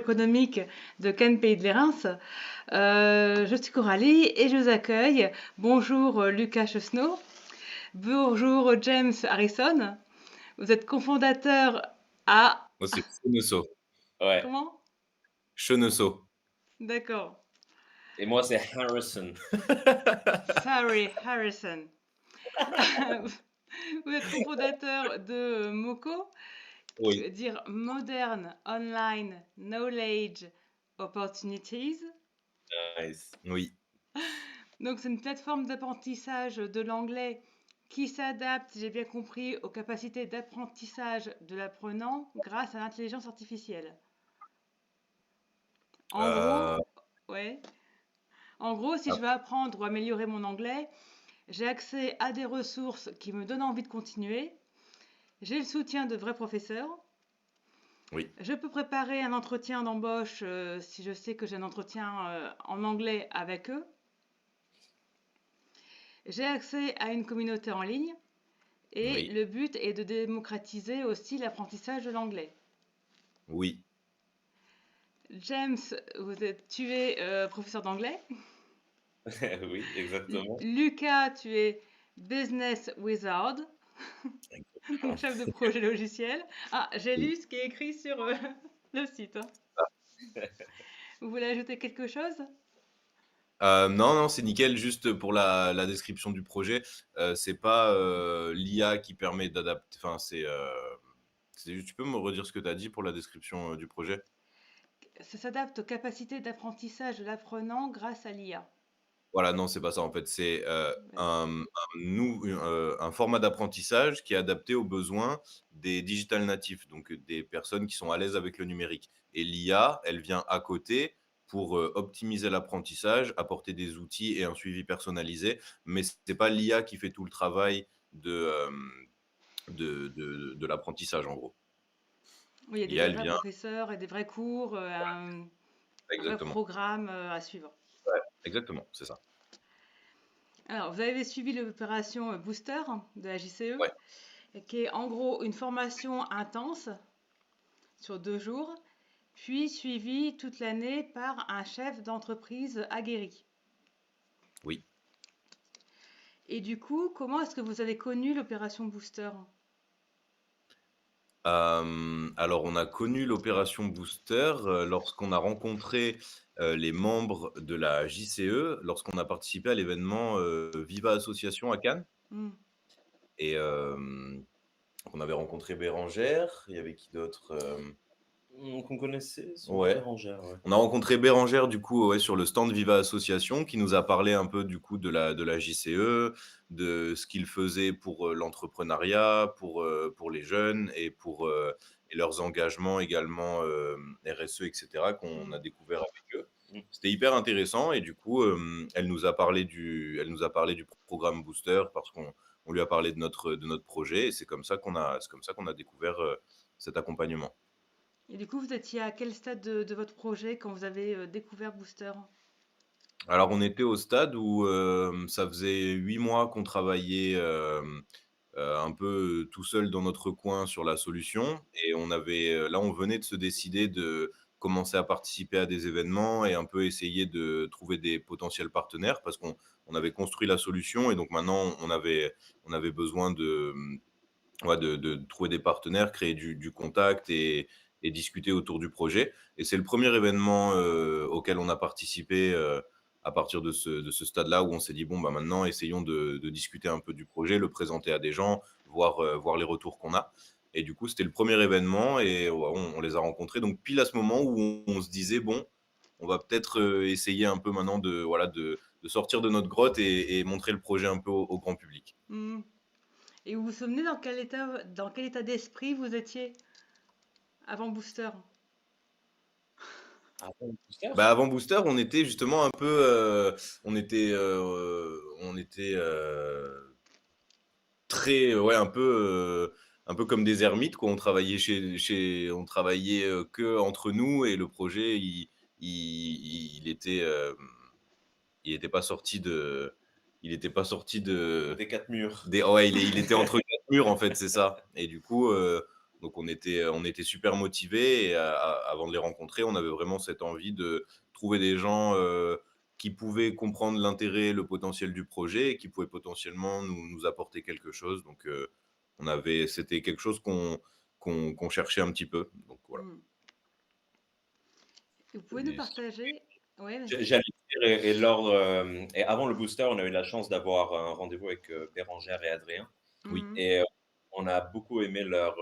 économique de Cannes Pays de Lérins. Je suis Coralie et je vous accueille. Bonjour Lucas Chesneau. Bonjour James Harrison. Vous êtes cofondateur à... Moi, c'est Cheneseau. Ouais, Comment? Cheneseau. D'accord. Et moi, c'est Harrison. Sorry, Harrison. Vous êtes cofondateur de MOCO, qui veut Oui, dire Modern Online Knowledge Opportunities. Nice. oui, Donc, c'est une plateforme d'apprentissage de l'anglais qui s'adapte, si j'ai bien compris, aux capacités d'apprentissage de l'apprenant grâce à l'intelligence artificielle. En euh, gros, ouais. En gros, si je veux apprendre ou améliorer mon anglais, j'ai accès à des ressources qui me donnent envie de continuer. J'ai le soutien de vrais professeurs. oui, Je peux préparer un entretien d'embauche si je sais que j'ai un entretien en anglais avec eux. J'ai accès à une communauté en ligne et oui, le but est de démocratiser aussi l'apprentissage de l'anglais. oui, James, tu es professeur d'anglais. Oui, exactement. Lucas, tu es business wizard, donc exactement. chef de projet logiciel. Ah, j'ai Oui. lu ce qui est écrit sur le site, hein. Vous voulez ajouter quelque chose? Non, non, c'est nickel. Juste pour la description du projet, c'est pas l'IA qui permet d'adapter. Enfin, tu peux me redire ce que tu as dit pour la description du projet? Ça s'adapte aux capacités d'apprentissage de l'apprenant grâce à l'IA. Voilà, non, c'est pas ça en fait. C'est Vas-y. un format d'apprentissage qui est adapté aux besoins des digital natifs, donc des personnes qui sont à l'aise avec le numérique. Et l'IA, elle vient à côté pour optimiser l'apprentissage, apporter des outils et un suivi personnalisé. Mais c'est pas l'IA qui fait tout le travail de l'apprentissage, en gros. Oui, il y a L'IA, des elle vrais vient. professeurs et des vrais cours, un vrai Exactement. programme à suivre. Ouais, exactement, c'est ça. Alors, vous avez suivi l'opération Booster de la Ouais. JCE, qui est en gros une formation intense sur 2 jours, puis suivie toute l'année par un chef d'entreprise aguerri. Oui. Et du coup, comment est-ce que vous avez connu l'opération Booster? Alors on a connu l'opération Booster, lorsqu'on a rencontré, les membres de la JCE, lorsqu'on a participé à l'événement, Viva Association à Cannes. Hmm. Et on avait rencontré Bérangère, il y avait qui d'autre? Donc, on connaissait son Ouais. Bérangère, ouais. On a rencontré Bérangère du coup, ouais, sur le stand Viva Association qui nous a parlé un peu du coup de la JCE, de ce qu'ils faisaient pour, l'entrepreneuriat, pour les jeunes et et leurs engagements également, RSE et cetera qu'on Hmm. a découvert avec eux. Mm. C'était hyper intéressant et du coup, elle nous a parlé du programme Booster parce qu'on lui a parlé de notre projet et c'est comme ça qu'on a découvert, cet accompagnement. Et du coup, vous étiez à quel stade de votre projet quand vous avez découvert Booster? Alors, on était au stade où, ça faisait 8 mois qu'on travaillait, un peu tout seul dans notre coin sur la solution et là, on venait de se décider de commencer à participer à des événements et un peu essayer de trouver des potentiels partenaires parce qu'on avait construit la solution et donc maintenant on avait besoin ouais, de trouver des partenaires, créer du contact et discuter autour du projet. Et c'est le premier événement auquel on a participé à partir de ce stade-là où on s'est dit, bon, bah, maintenant, essayons de discuter un peu du projet, le présenter à des gens, voir les retours qu'on a. Et du coup, c'était le premier événement et ouais, on les a rencontrés. Donc, pile à ce moment où on se disait, bon, on va peut-être essayer un peu maintenant voilà, de sortir de notre grotte et montrer le projet un peu au grand public. Hmm. Et vous vous souvenez dans quel état d'esprit vous étiez avant Booster? Ah bon, Booster? Bah, avant Booster, on était justement un peu, on était très, ouais, un peu comme des ermites, quoi. On travaillait que entre nous et le projet, il était pas sorti il était pas sorti Des quatre murs. ouais, il était entre 4 murs, en fait, c'est ça. Et du coup, Donc on était super motivés et avant de les rencontrer, on avait vraiment cette envie de trouver des gens, qui pouvaient comprendre l'intérêt, le potentiel du projet et qui pouvaient potentiellement nous apporter quelque chose. Donc c'était quelque chose qu'on cherchait un petit peu, donc voilà. Mmh. Vous pouvez nous partager ouais, vas-y. J'allais dire et avant le booster, on a eu la chance d'avoir un rendez-vous avec, Bérangère et Adrien Mmh. et on a beaucoup aimé leur,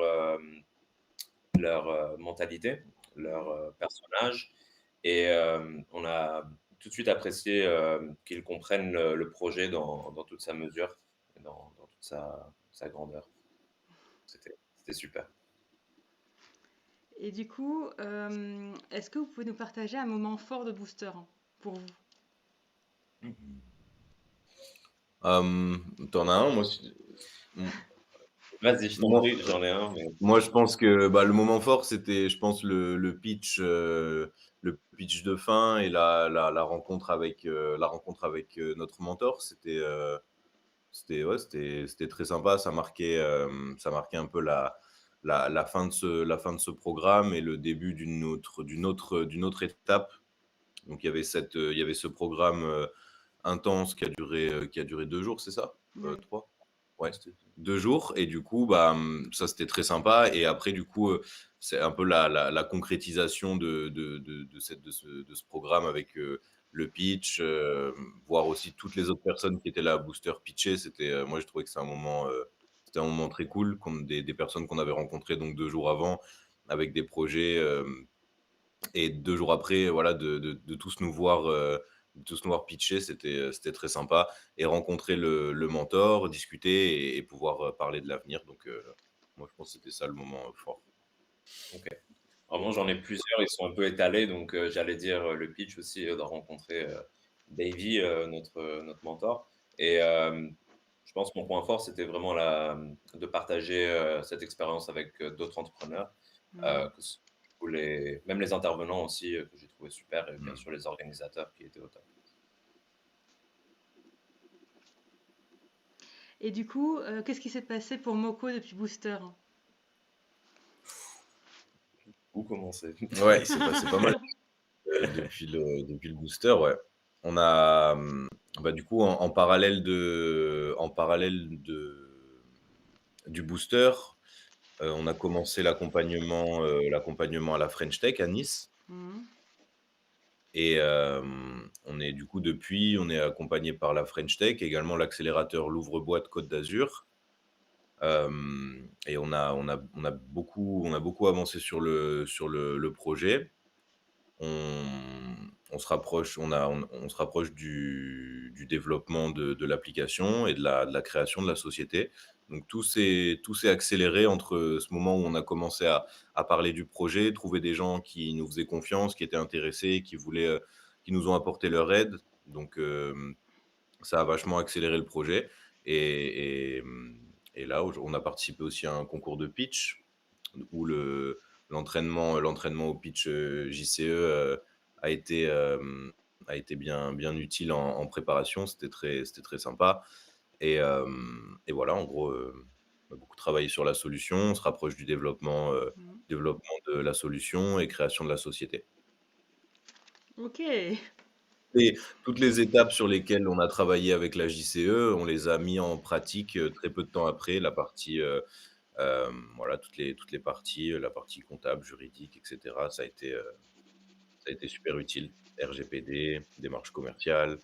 mentalité, leur, Ouais. personnage et on a tout de suite apprécié, qu'ils comprennent le projet dans toute sa mesure et dans toute sa grandeur. C'était super. Et du coup, est-ce que vous pouvez nous partager un moment fort de booster, pour vous? Tu as un? Moi, si m Vas-y, je t'en moi prie, j'en ai un, mais moi, je pense que, bah, le moment fort, c'était, je pense, le pitch de fin et la rencontre avec, notre mentor. C'était très sympa. Ça marquait un peu la fin de ce programme et le début d'une autre étape. Donc il y avait ce programme, intense qui a duré 2 jours, c'est ça? Ouais. 3? Ouais, c'était 2 jours et du coup, bah, ça c'était très sympa et après du coup, c'est un peu la concrétisation de ce programme avec, le pitch, voir aussi toutes les autres personnes qui étaient là à Booster pitcher. Moi j'ai trouvé que c'était un moment très cool, comme des personnes qu'on avait rencontrées donc 2 jours avant avec des projets, et 2 jours après, voilà, de tous nous voir, pitcher, c'était très sympa et rencontrer le mentor, discuter et pouvoir, parler de l'avenir. Donc moi, je pense que c'était ça le moment, fort. OK. Alors moi, j'en ai plusieurs, ils sont un peu étalés, donc j'allais dire, le pitch aussi, de rencontrer, Davy, notre mentor et je pense que mon point fort, c'était vraiment de partager, cette expérience avec, d'autres entrepreneurs, Mmh. que ce ou même les intervenants aussi, que j'ai trouvé super et bien Mmh. sûr les organisateurs qui étaient au top. Et du coup, qu'est-ce qui s'est passé pour Moko depuis Booster? Où commencer? Ouais, il s'est passé pas mal, depuis le booster, ouais. On a, bah, du coup, en parallèle du booster, on a commencé l'accompagnement à la French Tech à Nice. Mmh. Et on est accompagné par la French Tech, également l'accélérateur Louvre-Boîte Côte d'Azur. Et on a beaucoup avancé sur le projet. On on se rapproche du développement de l'application et de la création de la société. Donc tout s'est accéléré entre ce moment où on a commencé à parler du projet, trouver des gens qui nous faisaient confiance, qui étaient intéressés, qui nous ont apporté leur aide. Donc ça a vachement accéléré le projet et là, on a participé aussi à un concours de pitch où l'entraînement au pitch, JCE, a été bien utile en préparation. C'était très sympa et voilà, en gros, on a beaucoup travaillé sur la solution. On se rapproche du Mmh. développement de la solution et création de la société. OK. Et toutes les étapes sur lesquelles on a travaillé avec la JCE, on les a mis en pratique, très peu de temps après. Voilà, toutes les parties, la partie comptable, juridique et cetera. Ça a été super utile. RGPD, démarche commerciale.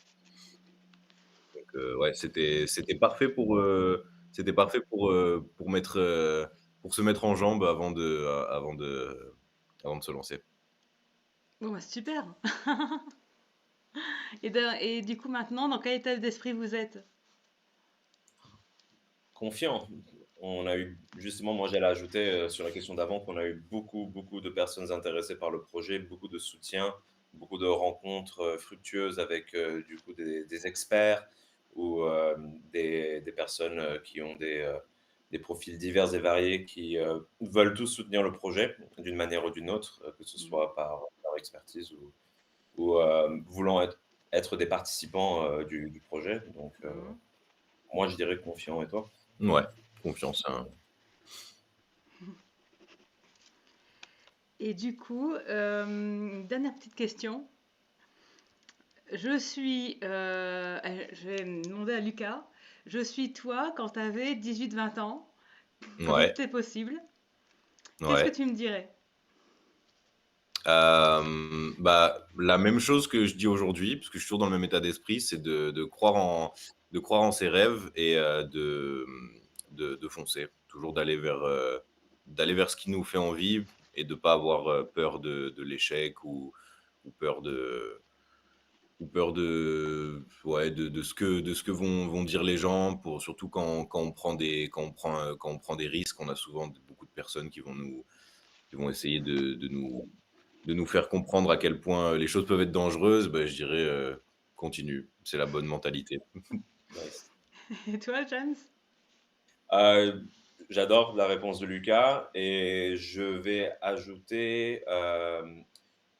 Donc ouais, pour se mettre en jambes avant de se lancer. Bon, bah, super. Et du coup, maintenant, dans quel état d'esprit vous êtes? Confiant. On a eu justement, moi j'allais ajouter, sur la question d'avant qu'on a eu beaucoup, beaucoup de personnes intéressées par le projet, beaucoup de soutien, beaucoup de rencontres, fructueuses avec, du coup des experts ou, des personnes, qui ont des profils divers et variés qui, veulent tous soutenir le projet d'une manière ou d'une autre, que ce Mmh. soit par expertise ou, voulant être des participants, du projet. Donc, Mmh. moi je dirais confiant et toi? Ouais, confiance, hein. Et du coup, dernière petite question. Je vais demander à Lucas, je suis toi quand tu avais 18-20 ans, quand tout Ouais, était possible. Qu'est-ce que ouais. tu me dirais? Bah, la même chose que je dis aujourd'hui, parce que je suis toujours dans le même état d'esprit, c'est de croire en ses rêves et de foncer. Toujours d'aller vers ce qui nous fait envie et de pas avoir peur de l'échec ou peur de ce que vont dire les gens, pour surtout quand on prend quand on prend des risques. On a souvent beaucoup de personnes qui vont essayer de nous faire comprendre à quel point les choses peuvent être dangereuses. Bah, je dirais, continue, c'est la bonne mentalité. Nice. Et toi, James? Heu, J'adore la réponse de Lucas et je vais ajouter,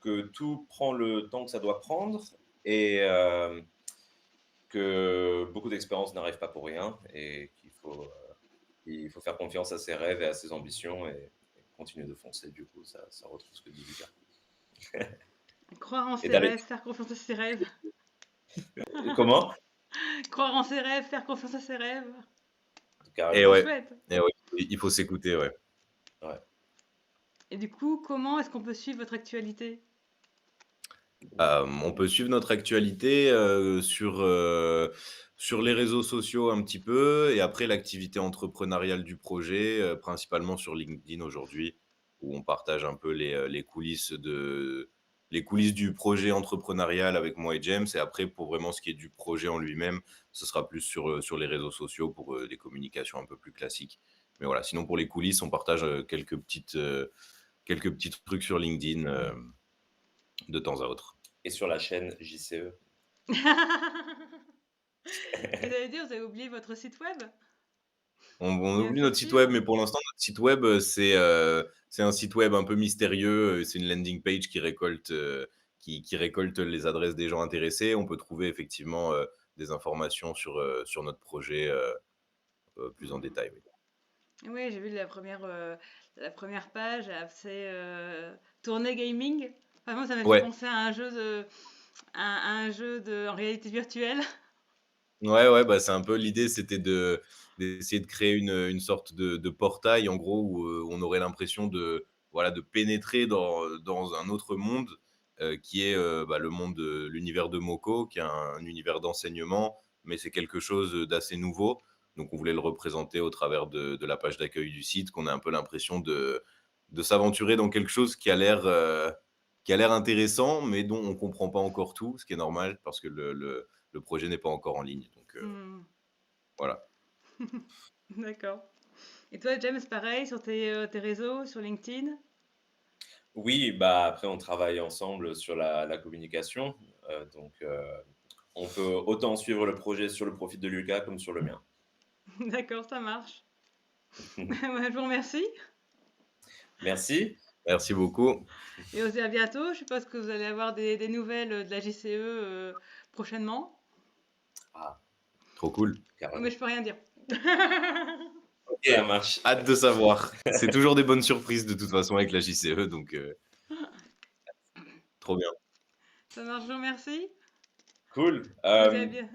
que tout prend le temps que ça doit prendre et que beaucoup d'expériences n'arrivent pas pour rien et il faut faire confiance à ses rêves et à ses ambitions et continuer de foncer. Du coup, ça retrouve ce que dit Lucas. Croire en Et ses d'aller rêves, faire confiance à ses rêves. comment? Croire en ses rêves, faire confiance à ses rêves. Et Carrément, C'est ouais, chouette. et ouais, il faut s'écouter, ouais. ouais. Et du coup, comment est-ce qu'on peut suivre votre actualité? On peut suivre notre actualité, sur les réseaux sociaux un petit peu, et après l'activité entrepreneuriale du projet, principalement sur LinkedIn aujourd'hui, où on partage un peu les coulisses du projet entrepreneurial avec moi et James. Et après, pour vraiment ce qui est du projet en lui-même, ce sera plus sur les réseaux sociaux pour, des communications un peu plus classiques. Mais voilà, sinon pour les coulisses, on partage, quelques petits trucs sur LinkedIn, de temps à autre. Et sur la chaîne JCE. Et j'allais dire, vous avez oublié votre site web? On Il est oublie assez notre site sûr. web, mais pour l'instant, notre site web, c'est un site web un peu mystérieux. C'est une landing page qui récolte les adresses des gens intéressés. On peut trouver effectivement des informations sur notre projet plus en détail. Oui, Oui, j'ai vu la première page, c'est tournée gaming. Enfin, moi, ça m'a fait ouais, penser à un à un jeu en réalité virtuelle. ouais, ouais, bah, c'est un peu l'idée, c'était d'essayer de créer une sorte de portail, en gros, où on aurait l'impression voilà, de pénétrer dans un autre monde, qui est bah, le monde de l'univers de Moko, qui est un univers d'enseignement, mais c'est quelque chose d'assez nouveau. Donc, on voulait le représenter au travers de la page d'accueil du site, qu'on a un peu l'impression de s'aventurer dans quelque chose qui a l'air intéressant, mais dont on comprend pas encore tout, ce qui est normal parce que le projet n'est pas encore en ligne. Donc Hmm, voilà. d'accord. Et toi, James, pareil, sur tes réseaux, sur LinkedIn? Oui, bah, après on travaille ensemble sur la communication, donc on peut autant suivre le projet sur le profil de Lucas comme sur le mien. D'accord, ça marche. Je vous remercie Merci. Merci beaucoup. et on se dit à bientôt. Je suppose que vous allez avoir des nouvelles de la JCE prochainement. Ah, Trop cool. Oh, mais carrément. je peux rien dire. OK. Ça marche. Hâte de savoir. C'est toujours des bonnes surprises de toute façon avec la JCE, donc trop bien. Ça marche, je vous remercie. Cool. Je vous dis à bien.